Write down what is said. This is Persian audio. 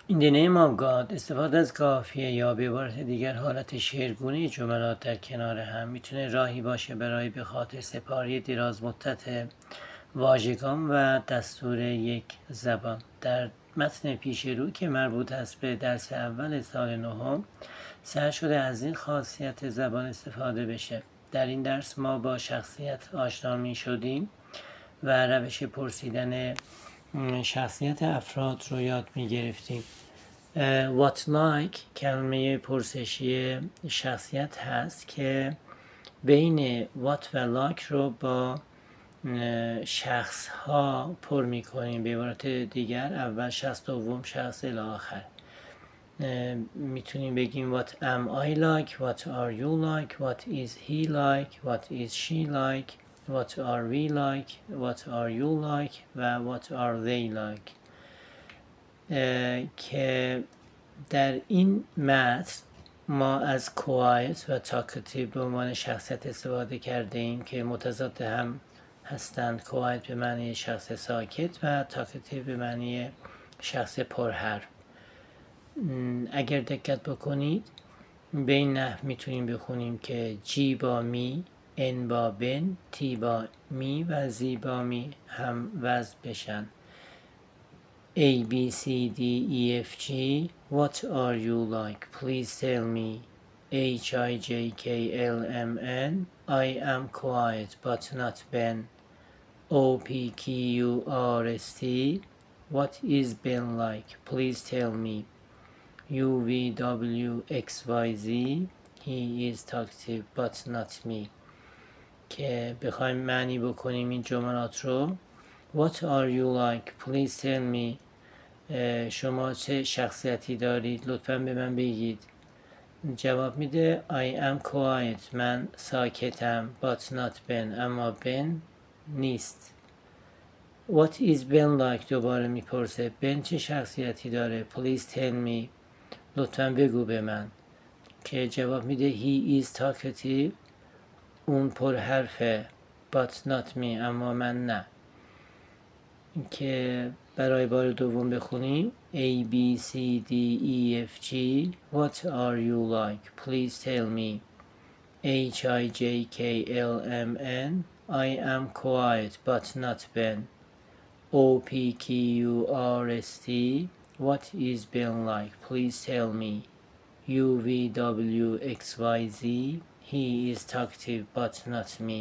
In the name of God استفاده از قافیه یا به عبارت دیگر حالت شعرگونه جملات در کنار هم میتونه راهی باشه برای به خاطر سپاری دراز مدت واژگان و دستور یک زبان. در متن پیش رو که مربوط است به درس اول سال نهم سعی شده از این خاصیت زبان استفاده بشه. در این درس ما با شخصیت آشنا می شدیم و روش پرسیدن شخصیت افراد رو یاد می گرفتیم. what like کلمه پرسشی شخصیت هست که بین what و like رو با شخص ها پر می کنیم. به عبارت دیگر اول شخص، دوم شخص، الی آخر. میتونیم بگیم what am I like, what are you like, what is he like, what is she like, what are we like, what are you like و what are they like. که در این متن ما از quiet و talkative به عنوان شخصیت استفاده کرده ایم که متضاد هم هستند. quiet به معنی شخص ساکت و talkative به معنی شخص پرحرف. اگر دقت بکنید به این نحو میتونیم بخونیم که G با می، N با بن، T با می و Z با می هم وزن بشن. A, B, C, D, E, F, G. What are you like? Please tell me. H, I, J, K, L, M, N. I am quiet but not Ben. O, P, Q, R, S, T. What is Ben like? Please tell me. U, V, W, X, Y, Z. He is talkative but not me. که بخوایم معنی بکنیم این جملات رو What are you like? Please tell me. شما چه شخصیتی دارید؟ لطفاً به من بگید. جواب میده I am quiet. من ساکتم. But not Ben. اما Ben نیست. What is Ben like? دوباره میپرسه Ben چه شخصیتی داره؟ Please tell me. لطفاً بگو به من. که جواب میده He is talkative. اون پر حرفه. But not me. اما من نه. که برای بار دوم بخونیم A, B, C, D, E, F, G. What are you like? Please tell me. H, I, J, K, L, M, N. I am quiet but not Ben. O, P, Q, R, S, T. What is Ben like? Please tell me. U, V, W, X, Y, Z. He is talkative but not me.